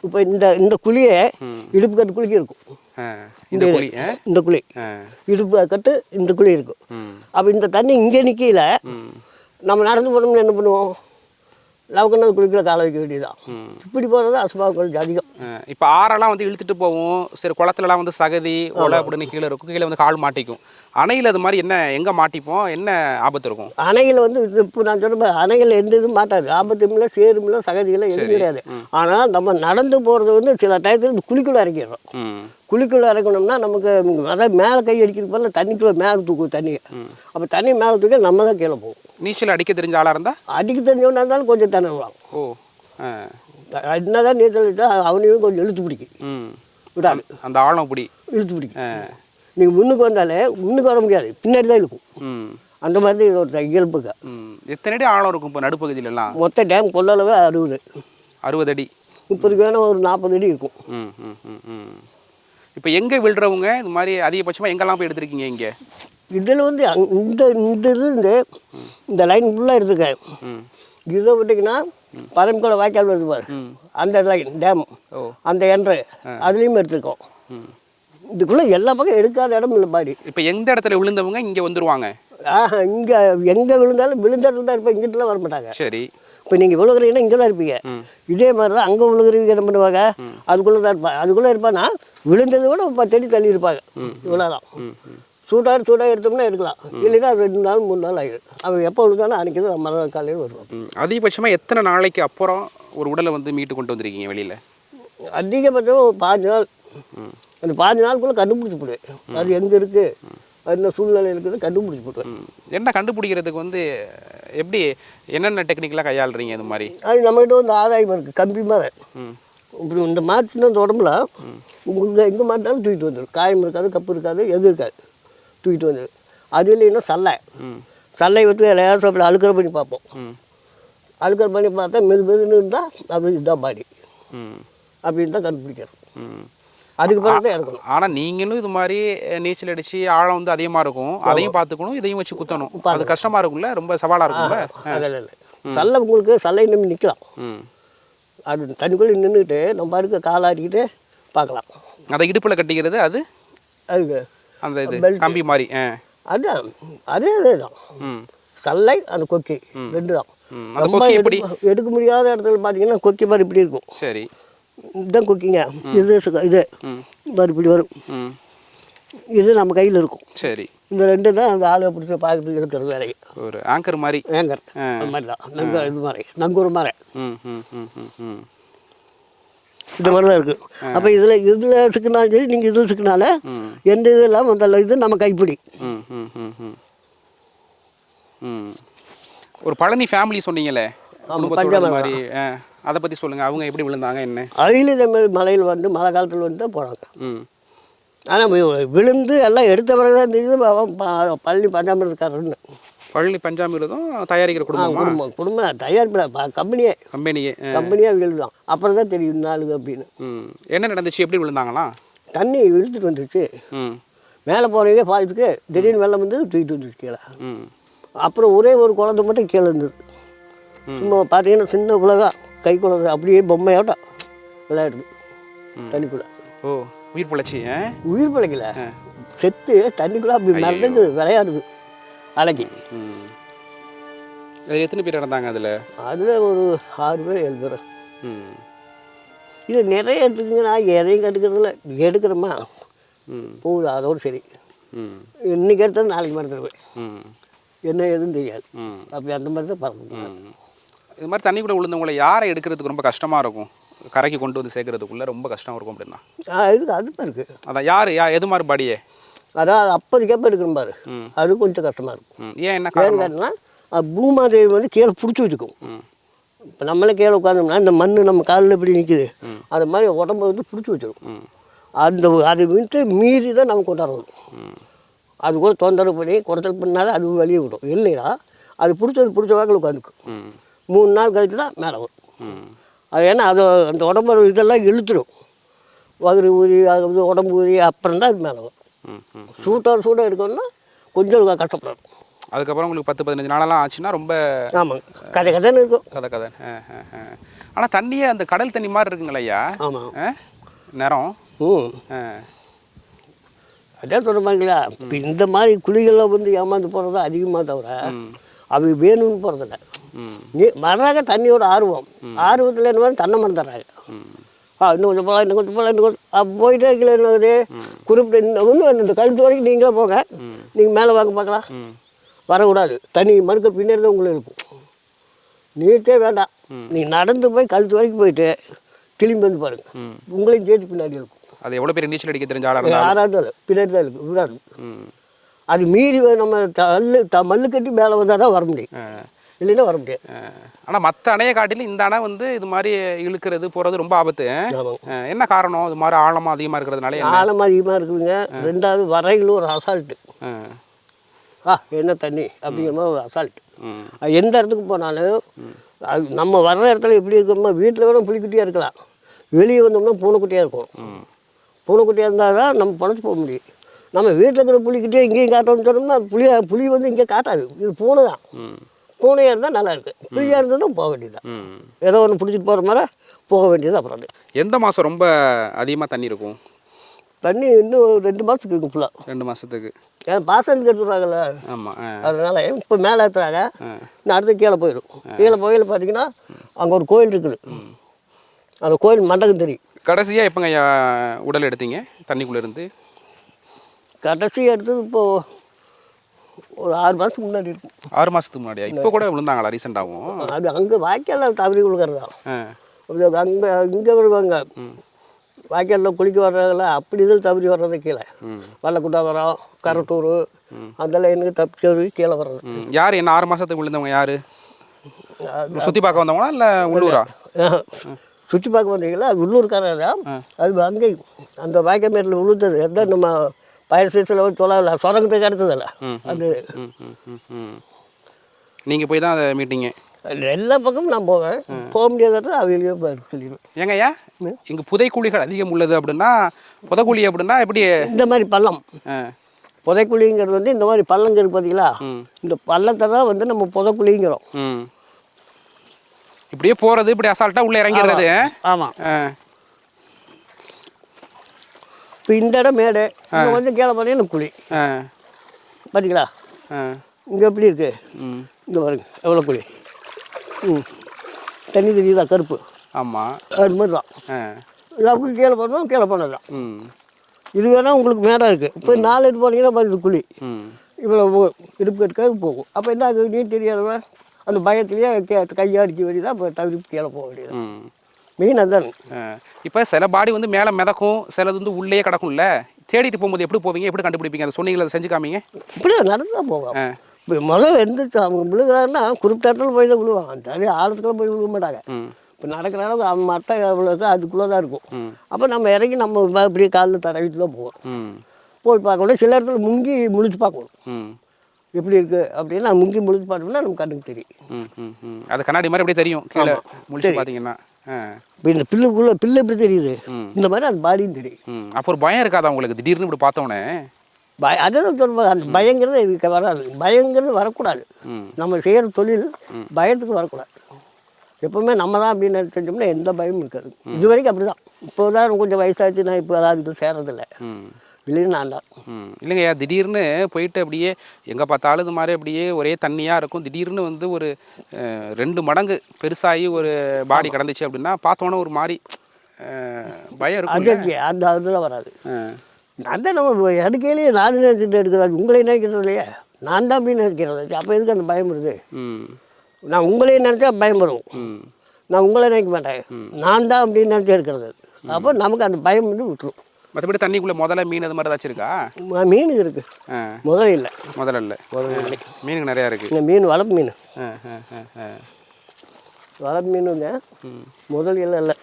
இப்போ இந்த குழியை இடுப்பு கட்டு குழிக்கு இருக்கும். இந்த குழி இடுப்பு கட்டு இந்த குழி இருக்கும். அப்போ இந்த தண்ணி இங்கே நிற்கல, நம்ம நடந்து போனோம்னு என்ன பண்ணுவோம், லவக்கண்ணது குளிக்கிற காலை வைக்க வேண்டியதுதான். இப்படி போகிறது அசுபாவம் கொஞ்சம் அதிகம். இப்போ ஆறெல்லாம் வந்து இழுத்துட்டு போவோம். சரி, குளத்துலலாம் வந்து சகதி ஒலை அப்படின்னு கீழே இருக்கும், கீழே வந்து கால் மாட்டிக்கும். அணையில் அது மாதிரி என்ன எங்கே மாட்டிப்போம், என்ன ஆபத்து இருக்கும்? அணையில் வந்து இப்போ நான் சொல்ல அணையில் எந்த இதுவும் மாட்டாது, ஆபத்தும் இல்லை, சேரும் இல்லை, சகதியில் எதுவும் கிடையாது. ஆனால் நம்ம நடந்து போகிறது வந்து சில டயத்தில் இந்த குழிக்குள்ளே இறக்கிடுறோம். குழிக்குள்ளே இறக்கணும்னா நமக்கு அதாவது மேலே கை அடிக்கிறது போல தண்ணிக்குள்ளே மேலே தூக்கும் தண்ணியை. அப்போ தண்ணி மேலே தூக்கி நம்ம தான் கீழே போகும். நீச்சல் அடிக்க தெரிஞ்ச ஆளாக இருந்தால்? அடிக்க தெரிஞ்சவனா இருந்தாலும் கொஞ்சம் திணறுவாங்க. என்னதான் நீச்சல் அடித்தால் அவனையும் கொஞ்சம் இழுத்து பிடிக்கும், விடாது. அந்த ஆழம் பிடி இழுத்து பிடிக்கும். நீங்கள் முன்னுக்கு வந்தாலே முன்னுக்கு வர முடியாது, பின்னாடி தான் இருக்கும். அந்த மாதிரி இது ஒரு இயல்புக்கு. எத்தனை அடி ஆழம் இருக்கும் இப்போ நடுப்பகுதியிலலாம்? மொத்த டேம் கொள்ளளவு 60 அடி. இப்போ வேணால் ஒரு 40 அடி இருக்கும். இப்போ எங்கே விழுறவங்க இது மாதிரி அதிகபட்சமாக எங்கெல்லாம் போய் எடுத்துருக்கீங்க? இங்கே இதில் வந்து இந்த இதுலேருந்து இந்த லைன் ஃபுல்லாக எடுத்துருக்கேன். இதை விட்டிங்கன்னா பரம்பிக்கோளை வாய்க்கால் வருது பாரு, அந்த லைன் டேம் அந்த என்ட்ரு அதுலேயும் எடுத்துருக்கோம். இதுக்குள்ளே எல்லா பக்கம் எடுக்காத இடம் இல்லை பாடி. இப்போ எந்த இடத்துல விழுந்தவங்க இங்கே வந்துடுவாங்க? இங்கே எங்கே விழுந்தாலும் விழுந்த இடத்துல தான் இருப்பேன், இங்கிட்டலாம் வர மாட்டாங்க. சரி. இப்போ நீங்கள் விழுகிறீங்கன்னா இங்கே தான் இருப்பீங்க. இதே மாதிரி தான் அங்கே விழுகிறவங்க என்ன பண்ணுவாங்க, அதுக்குள்ளே தான் இருப்பாங்க. அதுக்குள்ளே இருப்பான்னா விழுந்ததை விட 10 அடி தள்ளி இருப்பாங்க. இவ்வளோதான். சூடாக எடுத்தோம்னா எடுக்கலாம், இல்லைன்னா 2 நாள் 3 நாள் ஆகிடும். அவன் எப்போ விழுந்தாலும் அன்றைக்கி தான் மறுநாள் காலையில் வருவான். அதிகபட்சமாக எத்தனை நாளைக்கு அப்புறம் ஒரு உடலை வந்து மீட்டு கொண்டு வந்திருக்கீங்க வெளியில்? அதிகபட்சம் 5 நாள். அந்த 5 நாளுக்குள்ளே கண்டுபிடிச்சி போடுவேன் அது எங்கே இருக்குது, என்ன சூழ்நிலை இருக்குது கண்டுபிடிச்சி போடுவேன். என்ன கண்டுபிடிக்கிறதுக்கு வந்து எப்படி என்னென்ன டெக்னிக்கெலாம் கையாளுறீங்க? இது மாதிரி அது நம்மகிட்ட வந்து ஆதாயம் இருக்குது, கம்பி மாதிரி. இப்படி இந்த மாட்டுனா இந்த உடம்புல உங்களுக்கு எங்கே மாட்டாலும் தூக்கிட்டு வந்துடும். காயம் இருக்காது, கப்பு இருக்காது, எது இருக்காது, தூக்கிட்டு வந்துடும். அது இல்லைன்னா சல்லை விட்டு லேசாக அப்படி அழுக்கிற பண்ணி பார்ப்போம். அழுக்கிற பண்ணி பார்த்தா மெதுன்னு இருந்தால் அப்படி இதுதான் பாடி அப்படின்னு தான் கண்டுபிடிக்கிறோம். அதுக்கு பிறகு தான் எடுக்கணும். ஆனால் நீங்களும் இது மாதிரி நீச்சல் அடித்து ஆழம் வந்து அதிகமாக இருக்கும், அதையும் பார்த்துக்கணும், இதையும் வச்சு குத்தணும். அது கஷ்டமாக இருக்கும்ல, ரொம்ப சவாலாக இருக்கும்ல? அதில் இல்லை, சல்லை உங்களுக்கு சல்லை நம்பி நிற்கலாம். அது தண்ணிக்குள்ளே நின்றுக்கிட்டு நம்ம அடுக்க காலாடிக்கிட்டு பார்க்கலாம். அதை இடுப்பில் கட்டிக்கிறது அதுக்கு அந்த இது கம்பி மாதிரி அதுதான் அதே தான். சல்லை அந்த கொக்கி 2 தான். ரொம்ப எடுக்க முடியாத இடத்துல பார்த்தீங்கன்னா கொக்கி மாதிரி இப்படி இருக்கும். சரி. இதுதான் குக்கிங்க. இது இது இப்படி வரும். இது நம்ம கையில் இருக்கும். சரி. இந்த ரெண்டு தான் அந்த ஆளை பிடிச்சி பார்க்கறதுக்கு இருக்கிறது வேலைக்கு. ஒரு ஆங்கர் மாதிரி. ஆங்கர் அது மாதிரி தான். இது மாதிரி நங்கூர் மாதிரி இந்த மாதிரி தான் இருக்குது. அப்போ இதில் சிக்கினாலும் சரி, நீங்கள் இதில் சிக்கினால எந்த இது இல்லாமல் அந்த இது நம்ம கைப்பிடி. ஒரு பழனி ஃபேமிலி சொன்னீங்களே மாதிரி, அதை பற்றி சொல்லுங்கள். அவங்க எப்படி விழுந்தாங்க என்ன? அழியில் இதே மாதிரி மலையில் வந்து மழை காலத்தில் வந்து தான் போகிறாங்க. ஆனால் விழுந்து எல்லாம் எடுத்த பிறகு தான் இது பழனி பஞ்சாமிரதக்காரர்னு. பழனி பஞ்சாமிரதம் தயாரிக்கிற குடும்பம் தயாரிப்பு கம்பெனியாக விழுதான். அப்புறம் தான் தெரியும் நாளுக்கு அப்படின்னு. என்ன நடந்துச்சு, எப்படி விழுந்தாங்களா? தண்ணி இழுத்துட்டு வந்துருச்சு. மேலே போகிறவங்க ஃபால்ஸுக்கு திடீர்னு வெள்ளம் வந்து தூக்கிட்டு வந்துருச்சு கீழே. அப்புறம் ஒரே ஒரு குழந்தை மட்டும் கீழே இருந்தது. சும்மா பார்த்தீங்கன்னா சின்ன உலகம் கை குழந்தை அப்படியே பொம்மையாட்டம் விளையாடுது தண்ணிக்குள்ளே. ஓ, உயிர் பிழைச்சி? உயிர் பிழைக்கல, செத்து தண்ணிக்குள்ளே அப்படி மறந்து விளையாடுது அலைக்கு. எத்தனை பேர் நடந்தாங்க அதில்? ஒரு 6 பேர் 7 பேர். இது நிறைய எடுத்துக்கிங்க. நான் எதையும் கட்டுக்கிறதில்ல, எடுக்கிறோமா போகுது அதோடு சரி. இன்னைக்கு எடுத்தது நாளைக்கு மறந்துடுவேன், என்ன எதுவும் தெரியாது. அப்படி அந்த மாதிரி தான் பார்க்கணும். இது மாதிரி தண்ணி கூட விழுந்தவங்களை யாரை எடுக்கிறதுக்கு ரொம்ப கஷ்டமாக இருக்கும்? கரைக்கு கொண்டு வந்து சேர்க்கறதுக்குள்ளே ரொம்ப கஷ்டம் இருக்கும் அப்படின்னா அதுதான் இருக்குது. அதான் எது மாதிரி பாடியே? அதான் அப்போதைக்கப்போ இருக்கணும் பாரு, அது கொஞ்சம் கஷ்டமாக இருக்கும். ஏன் என்ன காரணம்னா பூமாதேவி வந்து கீழே பிடிச்சி வச்சுக்கும். இப்போ நம்மளே கீழே உட்காந்தோம்னா இந்த மண் நம்ம காலில் எப்படி நிற்குது, அது மாதிரி உடம்பு வந்து பிடிச்சி வச்சிடும். அது விட்டு மீறி தான் நம்ம கொண்டாடுறோம். அது கூட தொந்தரவு பண்ணி குறைச்சல் பண்ணாலும் அது வெளியே விடும். இல்லையா அது பிடிச்ச வாக்கில் உட்காந்துக்கும். 3 நாள் கழித்து தான் மேலே வரும். அது ஏன்னா அது அந்த உடம்பு இதெல்லாம் இழுத்துடும். வகுறு ஊறி அது உடம்பு ஊறி அப்புறம் தான் அது மேலே வரும். சூடாக எடுக்கணும்னா கொஞ்சம் கஷ்டப்படும். அதுக்கப்புறம் உங்களுக்கு 10-15 நாளெல்லாம் ஆச்சுன்னா ரொம்ப ஆமாம் கதைன்னு இருக்கும். கதை. ஆனால் தண்ணியே அந்த கடல் தண்ணி மாதிரி இருக்குங்களா ஐயா? ஆமாம், நேரம். அதான் சொல்லுவாங்களா, இப்போ இந்த மாதிரி குழிகளில் வந்து ஏமாந்து போகிறது அதிகமாக தவிர அவங்க வேணும்னு போகிறதில்ல. வர்றாங்க தண்ணியோட ஆர்வத்தில் என்ன தன்னை மறந்துடுறாங்க. இன்னும் கொஞ்சம் போகலாம், இன்னும் கொஞ்சம் போகலாம், இன்னும் கொஞ்சம் போயிட்டே இருக்கல. என்னது குறிப்பிட்ட ஒன்று இந்த கழுத்து வரைக்கும் நீங்களே போங்க, நீங்கள் மேலே வாங்க பார்க்கலாம். வரக்கூடாது, தண்ணி மறுக்க பின்னாடி தான் உங்களை இருக்கும். நீட்டே வேண்டாம், நீங்கள் நடந்து போய் கழுத்து வரைக்கும் போயிட்டு திரும்பி வந்து பாருங்கள், உங்களையும் சேர்த்து பின்னாடி இருக்கும். அது எவ்வளோ பேர் நீச்சல் அடிக்க தெரிஞ்ச யாராவது பின்னாடி தான் இருக்குது, விடாது. அது மீறி நம்ம மல்லு கட்டி மேலே வந்தால் தான் வர முடியும், இல்லைன்னா வர முடியாது. ஆனால் மற்ற அணையை காட்டிலும் இந்த அணை வந்து இது மாதிரி இழுக்கிறது போகிறது ரொம்ப ஆபத்து. என்ன காரணம்? இது மாதிரி ஆழமாக அதிகமாக இருக்கிறதுனால? ஆழமாக அதிகமாக இருக்குதுங்க. ரெண்டாவது வரைகளும் ஒரு அசால்ட்டு. என்ன தண்ணி அப்படிங்கிற மாதிரி ஒரு அசால்ட்டு. எந்த இடத்துக்கு போனாலும் நம்ம வர்ற இடத்துல எப்படி இருக்கோமோ, வீட்டில் வேணும் புலிக்குட்டியாக இருக்கலாம், வெளியே வந்தோம்னா பூனைக்குட்டியாக இருக்கும். பூனைக்குட்டியாக இருந்தால் தான் நம்ம பழச்சு போக முடியும். நம்ம வீட்டில் இருக்கிற புலிக்கிட்டே இங்கேயும் காட்டணும்னு சொன்னோம்னா புலி வந்து இங்கே காட்டாது. இது பூனை தான். பூனையாக இருந்தால் நல்லா இருக்குது, புலியாக இருந்தால் போக வேண்டியதுதான். ஏதோ ஒன்று பிடிச்சிட்டு போகிற மாதிரி போக வேண்டியது. அப்புறம் எந்த மாதம் ரொம்ப அதிகமாக தண்ணி இருக்கும்? தண்ணி இன்னும் 2 மாதத்துக்கு இருக்கும் ஃபுல்லாக. 2 மாதத்துக்கு ஏன் பாசனத்துக்கு எடுத்துடுறாங்கல்ல. ஆமாம். அதனால் இப்போ மேலே ஏற்றுறாங்க, இன்னும் அடுத்து கீழே போயிடும். கீழே போயில் பார்த்தீங்கன்னா அங்கே ஒரு கோயில் இருக்குது, அந்த கோயில் மண்டபம் தெரியும். கடைசியாக எப்போங்க ஐயா உடல் எடுத்தீங்க தண்ணிக்குள்ளேருந்து? கடைசியாக எடுத்தது இப்போது ஒரு 6 மாதத்துக்கு முன்னாடி இருக்கும். 6 மாதத்துக்கு முன்னாடியா? இப்போ கூட விழுந்தாங்களா ரீசெண்டாகவும்? அது அங்கே வாய்க்காலில் தவறி விழுக்கிறதா. அங்கே இங்கே வருவாங்க வாய்க்காலில் குளிக்க வர்றாங்களா, அப்படி இதில் தவறி வர்றது கீழே வல்லக்குட்டா வரோம், கரட்டூர் அந்த லைனுக்கு தப்பி கீழே வர்றது. யார் என்ன 6 மாதத்துக்கு விழுந்தவங்க யார்? சுற்றி பார்க்க வந்தவங்களா இல்லை உள்ளூரா? சுற்றி பார்க்க வந்தீங்களா, அது உள்ளூர்காரர் தான். அது அங்கே அந்த வாய்க்கால் மேட்டில் விழுந்தது. எந்த நம்ம பயிர் சீசில் வந்து தொலை சொரங்கத்துக்கு அடுத்ததில்ல அது. நீங்கள் போய் தான் அதை மீட்டிங்க? எல்லா பக்கமும் நான் போவேன், போக முடியாத அவங்களையும் சொல்லிடுவேன். ஏங்கய்யா இங்கே புதைக்குழிகள் அதிகம் உள்ளது அப்படின்னா, புதைக்குழி அப்படின்னா எப்படி? இந்த மாதிரி பள்ளம் புதைக்குழிங்கிறது வந்து இந்த மாதிரி பள்ளங்க இருக்கு பார்த்தீங்களா, இந்த பள்ளத்தை தான் வந்து நம்ம புதைக்குழிங்கிறோம். இப்படியே போகிறது, இப்படி அசால்ட்டாக உள்ளே இறங்கிடுறது. ஆமாம். இப்போ இந்த இடம் மேடு, இங்கே வந்து கீழே பார்த்தீங்கன்னா குழி பார்த்தீங்களா. இங்கே எப்படி இருக்குது, இங்கே பாருங்க எவ்வளோ குழி. தண்ணி தெரியுதா கருப்பு. ஆமாம். அது மாதிரி தான். அப்படி கீழே போனோம், கீழே போனது தான். இது வேணால் உங்களுக்கு மேடம் இருக்குது. இப்போ 4 இது போனீங்கன்னா பார்த்து குழி இவ்வளோ இடுப்பு கட்டுக்காக போகும். அப்போ என்ன ஆகுது, நீ தெரியாதவன் அந்த பயத்துலேயே கையாடிக்க வேண்டியதான். இப்போ தவிர கீழே போக வேண்டியது மெயின் அதுதான். இப்போ சில பாடி வந்து மேலே மிதக்கும், சிலது வந்து உள்ளே கிடக்கும்ல. தேடிட்டு போகும்போது எப்படி போவீங்க, எப்படி கண்டுபிடிப்பீங்க? அதை சொன்னீங்களா, அதை செஞ்சு காமிங்க. இப்படி நடந்து தான் போவாங்க. இப்போ முதல்ல எந்திரிச்சு அவங்க விழுகிறாருன்னா குறிப்பிட்ட இடத்துல போய் தான் விழுவாங்க. தனி ஆழத்துக்குள்ள போய் விழுக மாட்டாங்க. இப்போ நடக்கிற அளவுக்கு அவன் மட்டை எவ்வளோ இருக்கோ அதுக்குள்ளே தான் இருக்கும். அப்போ நம்ம இறங்கி நம்ம இப்படியே காலில் தடவிட்டு தான் போவோம். போய் பார்க்கணும். சில இடத்துல முங்கி முழிச்சு பார்க்கணும் எப்படி இருக்குது அப்படின்னு. நான் முங்கி முழிச்சு பார்த்தோம்னா நம்ம கண்ணுக்கு தெரியும். அது கண்ணாடி மாதிரி அப்படியே தெரியும் கீழே முழிச்சு பார்த்தீங்கன்னா. இப்போ இந்த பில்லு எப்படி தெரியுது, இந்த மாதிரி அந்த பாடியும் தெரியும். அப்போ ஒரு பயம் இருக்காதா உங்களுக்கு திடீர்னு இப்படி பார்த்தோன்னே? அதான் சொல்லுவாங்க, அந்த பயங்கிறது இருக்க வராது. பயங்கிறது வரக்கூடாது. நம்ம செய்கிற தொழில் பயத்துக்கு வரக்கூடாது. எப்போவுமே நம்ம தான் அப்படின்னு செஞ்சோம்னா எந்த பயமும் இருக்காது. இது வரைக்கும் அப்படி தான். இப்போ தான் கொஞ்சம் வயசாச்சு, நான் இப்போ அதுக்கு சேரதில்லை. இல்லைன்னு நான் தான். இல்லைங்கய்யா, திடீர்னு போயிட்டு அப்படியே எங்கே பார்த்தாலும் இது மாதிரி அப்படியே ஒரே தண்ணியாக இருக்கும். திடீர்னு வந்து ஒரு 2 மடங்கு பெருசாகி ஒரு பாடி கிடந்துச்சு அப்படின்னா பார்த்தோன்னே ஒரு மாதிரி பயம் இருக்கும். அந்த அதெல்லாம் வராது. நான் தான் நம்ம எடுக்கையிலேயே நான் நினைச்சிட்டு எடுக்கிறாங்க. உங்களே நினைக்கிறது இல்லையா, நான் தான் அப்படின்னு நினைக்கிறது. அப்போ எதுக்கு அந்த பயம் வருது? நான் உங்களே நினச்சா பயம் வரும். நான் உங்களே நினைக்க மாட்டேன், நான் தான் அப்படின்னு நினச்சி எடுக்கிறது. அப்போ நமக்கு அந்த பயம் வந்து விட்டுரும். மற்றபடி தண்ணிக்குள்ளே முதல்ல மீன் அது மாதிரி ஏதாச்சும் இருக்கா? மீன் இருக்குது, முதல்ல இல்லை. முதல்ல இல்லை, மீனுக்கு நிறையா இருக்குது. இந்த மீன் வளர்ப்பு மீன், வளர்ப்பு மீனுங்க. முதல் இல்லை.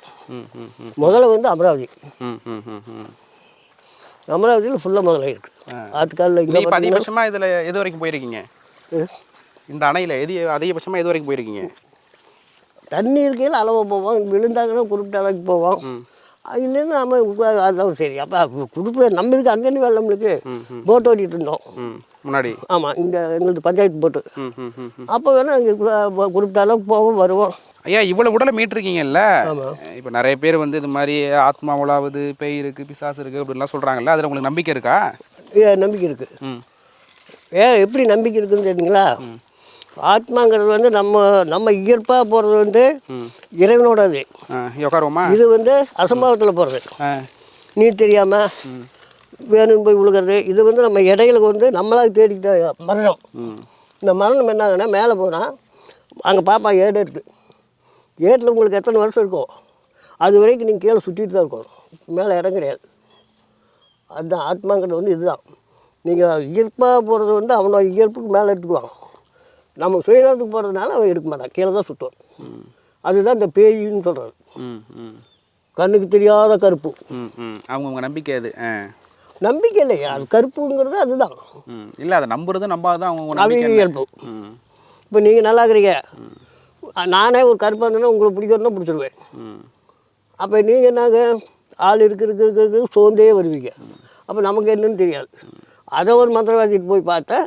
முதல்ல வந்து அமராவதி. அமராவதியில் ஃபுல்லாக முதல்ல இருக்குது. ஆத்துக்காலில் இங்கே அதிகபட்சமாக இதில் எது வரைக்கும் போயிருக்கீங்க? இந்த அணையில் அதிகபட்சமாக எது வரைக்கும் போயிருக்கீங்க? தண்ணி இருக்கையில் அளவாக போவோம், விழுந்தாங்கன்னா குறிப்பிட்ட அளவுக்கு போவோம். அதுலேருந்து நம்ம அதான் சரி. அப்போ கொடுப்பு நம்மளுக்கு அங்கேருந்து வேலை, நம்மளுக்கு போட் ஓட்டிகிட்டு இருந்தோம் முன்னாடி. ஆமாம், இங்கே எங்களுக்கு பஞ்சாயத்து போட்டு. அப்போ வேணால் இங்கே குறிப்பிட்ட அளவுக்கு போவோம் வருவோம். ஐயா, இவ்வளோ உடலை மீட்டிருக்கீங்கல்ல, இப்போ நிறைய பேர் வந்து இது மாதிரி ஆத்மா உலாவுது, பேய் இருக்குது, பிசாசு இருக்குது அப்படின்லாம் சொல்கிறாங்கல்ல, அதில் உங்களுக்கு நம்பிக்கை இருக்கா? நம்பிக்கை இருக்குது. எப்படி நம்பிக்கை இருக்குதுன்னு தெரியுங்களா? ஆத்மாங்கிறது வந்து நம்ம இயற்பாக போகிறது வந்து இறைவனோட அது. இது வந்து அசம்பாவத்தில் போகிறது, நீ தெரியாமல் வேணும்னு போய் விழுகிறது. இது வந்து நம்ம இடையில வந்து நம்மளாக தேடிக்கிட்ட மரணம். இந்த மரணம் என்ன ஆகுனா, மேலே போனால் அங்கே பாப்பா ஏடு இருக்குது. ஏட்டில் உங்களுக்கு எத்தனை வருஷம் இருக்கும் அது வரைக்கும் நீங்கள் கீழே சுற்றிட்டு தான் இருக்கணும், மேலே இடம் கிடையாது. அதுதான் ஆத்மாங்கிறது வந்து இதுதான். நீங்கள் இயற்பாக போகிறது வந்து அவனோட இயற்புக்கு மேலே எடுத்துக்குவாங்க. நம்ம சுயநலத்துக்கு போகிறதுனால அவன் எடுக்க மாட்டான், கீழே தான் சுற்றுவான். அதுதான் இந்த பேயின்னு சொல்கிறது. கண்ணுக்கு தெரியாத கருப்பு. அவங்க நம்பிக்கை அது. நம்பிக்கை இல்லையா, அது கருப்புங்கிறது அதுதான். இல்லை, அதை நம்புறது நம்பாதான் அவங்க இயல்பு. இப்போ நீங்கள் நல்லா இருக்கிறீங்க, நானே ஒரு கருப்பாக இருந்தேன்னா உங்களுக்கு பிடிக்கிறதுனா பிடிச்சிருவேன். அப்போ நீங்கள் என்னாங்க ஆள் இருக்கிறதுக்கு சோர்ந்தே வருவீங்க. அப்போ நமக்கு என்னன்னு தெரியாது. அதை ஒரு மந்திரவாதிட்டு போய் பார்த்தா,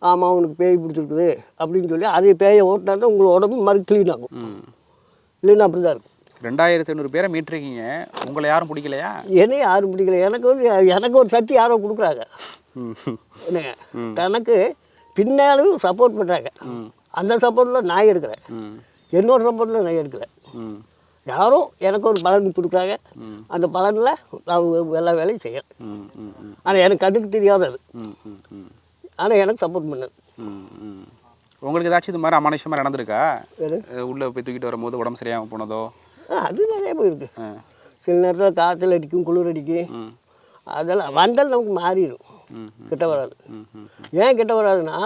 ஆமாம் அவனுக்கு பேய் பிடிச்சிருக்குது அப்படின்னு சொல்லி அதே பேயை ஓட்டினா தான் உங்களோட உடம்பு மறு க்ளீன் ஆகும். இல்லைன்னா அப்படி தான் இருக்கும். 2500 பேரை மீட்டிருக்கீங்க, உங்களை யாரும் பிடிக்கலையா? என்னையும் யாரும் பிடிக்கல. எனக்கு ஒரு சக்தி யாரோ கொடுக்குறாங்க. என்னங்க, தனக்கு பின்னாலும் சப்போர்ட் பண்ணுறாங்க. அந்த சப்போர்ட்டில் நான் எடுக்கிறேன், என்னோட சப்போர்ட்டில் நான் எடுக்கிறேன். யாரும் எனக்கு ஒரு பலன் கொடுக்குறாங்க, அந்த பலனில் நான் எல்லா வேலையும் செய்கிறேன். ஆனால் எனக்கு கண்ணுக்கு தெரியாதது, ஆனால் எனக்கு சப்போர்ட் பண்ணது. உங்களுக்கு ஏதாச்சும் இது மாதிரி அமானுஷமாக நடந்திருக்கா? உள்ளே போய் தூக்கிட்டு வரும்போது உடம்பு சரியாமல் போனதோ? அது நிறைய போயிருக்கு. சில நேரத்தில் காய்ச்சல் அடிக்கும், குளிர் அடிக்கும். அதெல்லாம் வந்தால் நமக்கு மாறிடும், கிட்ட வராது. ஏன் கிட்ட வராதுன்னா,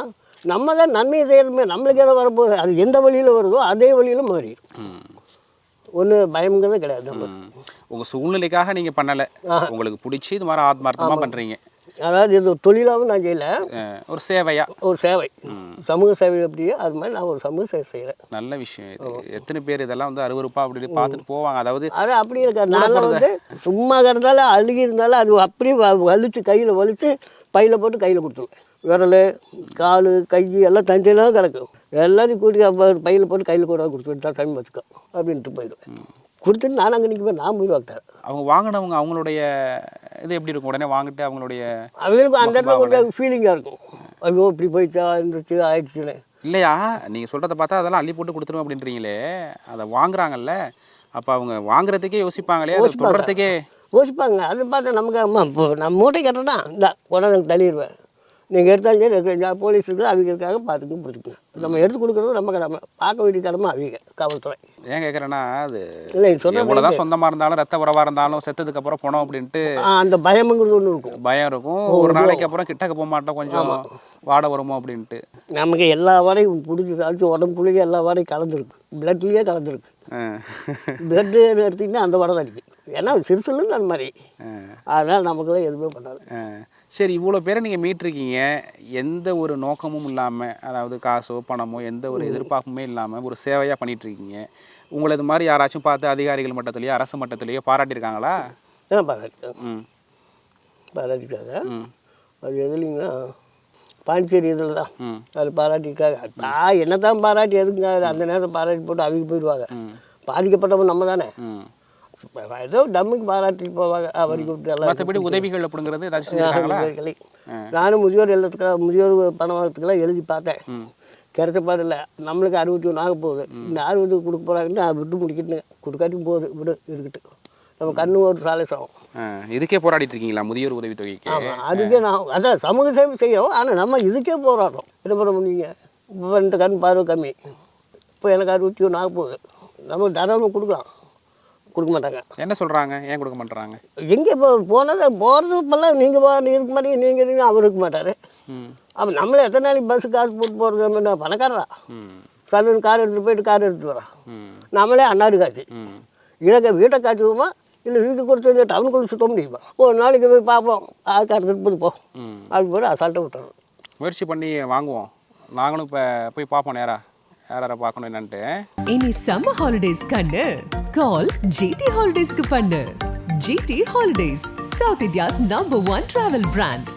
நம்ம தான் நன்மையை செய்யறதுமே. நம்மளுக்கு எதை வரப்போகுது, அது எந்த வழியில் வருதோ அதே வழியில் மாறிடும். ஒன்றும் பயம்ங்கிறதே கிடையாது. நம்ம உங்கள் சூழ்நிலைக்காக நீங்கள் பண்ணலை, உங்களுக்கு பிடிச்சி இது மாதிரி ஆத்மார்த்தமாக பண்ணுறீங்க. அதாவது இது தொழிலாகவும் நான் செய்யலை, ஒரு சேவையா, ஒரு சேவை, சமூக சேவை. அப்படியே அது மாதிரி நான் ஒரு சமூக சேவை செய்கிறேன். நல்ல விஷயம் இது. எத்தனை பேர் இதெல்லாம் வந்து அருவருப்பா அப்படி பார்த்துட்டு போவாங்க. அதாவது அது அப்படி இருக்காது. நாங்கள் வந்து சும்மா கிடந்தாலும் அழுகி இருந்தாலும் அது அப்படியே வலிச்சு கையில் வலித்து பையில் போட்டு கையில் கொடுத்துருவேன். விரல், கால், கை எல்லாம் தனித்தனியாக கிடக்கும். எல்லாத்தையும் கூட்டி பையில் போட்டு கையில் கூட கொடுத்துட்டு தான் டைம் வச்சுக்கோ அப்படின்ட்டு போயிடுவேன். கொடுத்துட்டு நான் அங்கே நிற்குவேன், நான் போய் வாக்கிட்டேன். அவங்க வாங்கினவங்க அவங்களுடைய இது எப்படி இருக்கும்? உடனே வாங்கிட்டு அவங்களுக்கு அந்த இடத்துல கொஞ்சம் ஃபீலிங்காக இருக்கும். ஐயோ இப்படி போயிட்டா இருந்துச்சு ஆயிடுச்சுன்னு. இல்லையா, நீங்கள் சொல்கிறத பார்த்தா அதெல்லாம் அள்ளி போட்டு கொடுத்துருவோம் அப்படின்றீங்களே, அதை வாங்குறாங்கல்ல, அப்போ அவங்க வாங்குறதுக்கே யோசிப்பாங்களே, அதை தொடர்றதுக்கே யோசிப்பாங்க. அது பார்த்தா நமக்கு அம்மா இப்போ நம்ம மூட்டை கட்டுறதா இந்த கொண்டாந்து தள்ளிடுவேன். நீங்கள் எடுத்தாலும் சரி போலீஸ் இருக்குது, அவங்களுக்காக பார்த்துக்கும் பிடிச்சிக்கணும். நம்ம எடுத்து கொடுக்குறது நம்ம கடமை, பார்க்க வேண்டிய கடமை அவங்க காவல்துறை. ஏன் கேட்குறேன்னா, அது இல்லை சொல்கிறது எவ்வளோதான் சொந்தமாக இருந்தாலும் ரத்த உறவாக இருந்தாலும் செத்ததுக்கு அப்புறம் போனோம் அப்படின்ட்டு அந்த பயமுங்கிறது ஒன்று இருக்கும். பயம் இருக்கும். ஒரு நாளைக்கு அப்புறம் கிட்டக்க போக மாட்டோம், கொஞ்சம் வாட வருமோ அப்படின்ட்டு. நமக்கு எல்லா வாடையும் பிடிச்சி சாப்பிட்டு உடம்புக்குள்ளேயே எல்லா வாடையும் கலந்துருக்கு, பிளட்லேயே கலந்துருக்கு. பிளட்டு எடுத்திங்கன்னா அந்த வாடை தான் இருக்குது. ஏன்னா சிறுசுலேருந்து அந்த மாதிரி, அதனால் நமக்குலாம் எதுவுமே பண்ணாது. சரி, இவ்வளோ பேரை நீங்கள் மீட்டிருக்கீங்க, எந்த ஒரு நோக்கமும் இல்லாமல், அதாவது காசோ பணமோ எந்த ஒரு எதிர்பார்ப்புமே இல்லாமல் ஒரு சேவையாக பண்ணிகிட்ருக்கீங்க. உங்களை இது மாதிரி யாராச்சும் பார்த்து அதிகாரிகள் மட்டத்துலேயோ அரசு மட்டத்துலேயோ பாராட்டியிருக்காங்களா? பாராட்டிருக்காங்க. பாராட்டிருக்காங்க. அது எதுலைங்கன்னா பாண்டிச்சேரி இதில் தான் அது பாராட்டியிருக்காங்க. நான் என்ன தான் பாராட்டி எதுங்க, அந்த நேரத்தை பாராட்டி போட்டு அவங்க போயிடுவாங்க. பாதிக்கப்பட்டவங்க நம்ம தானே, ஏதோ டம்முக்கு பாராட்டிட்டு போவாங்க. அவருக்கு மற்றபடி உதவிகள் அப்படிங்கிறது ஏதாச்சும்? நானும் முதியோர் இல்லத்துக்கு முதியோர் பணம் வாரத்துக்கெல்லாம் எழுதி பார்த்தேன், கிடைச்ச பாடு இல்லை. நம்மளுக்கு 61 ஆக போகுது. இந்த 60 கொடுக்க போகிறாங்கன்னு நான் விட்டு முடிக்கிட்டுங்க, கொடுக்காட்டியும் போகுது, விடு இருக்கட்டு. நம்ம கண்ணு ஒரு சாலை சாகும். இதுக்கே போராடிட்டு இருக்கீங்களா, முதியோர் உதவி தொகைக்கு? ஆமாம், அதுக்கே நான் அதான் சமூக சேவை செய்கிறோம். ஆனால் நம்ம இதுக்கே போராடுறோம். என்ன பண்ண முடியுங்க? இப்போ இந்த கண் பார்வை கம்மி, இப்போ எனக்கு 61 ஆக போகுது. நம்ம தாராளமாக கொடுக்கலாம், கொடுக்க மாட்டாங்க. என்ன சொல்கிறாங்க, ஏன் கொடுக்க மாட்டாங்க? எங்கே இப்போ போகிறது இப்போல்லாம் நீங்கள் இருக்க மாட்டீங்க, நீங்கள் இருந்தீங்க, அவர் இருக்க மாட்டார். அப்போ நம்மளே எத்தனை நாளைக்கு பஸ்ஸு காசு போட்டு போகிறது? பணக்காரரா சலூன் கார் எடுத்துகிட்டு போயிட்டு கார் எடுத்துகிட்டு வரோம். நம்மளே அன்னாடு காய்ச்சி இதை வீட்டை காய்ச்சுவோமா, இல்லை வீட்டுக்கு கொடுத்து டவுனுக்குள்ள சுத்த முடியுமா? ஒரு நாளைக்கு போய் பார்ப்போம், அதுக்கு எடுத்துகிட்டு போய் போகும், அது போய் அசால்ட்டாக விட்டுறோம். முயற்சி பண்ணி வாங்குவோம். நாங்களும் இப்போ போய் பார்ப்போம், யாரை பார்க்கணும் என்னன்ட்டு. இனி சம்மர் ஹாலிடேஸ் கண்ணு கால் ஜிடி ஹாலிடேஸ்க்கு பண்ணு. GT holidays, south India's number 1 travel brand.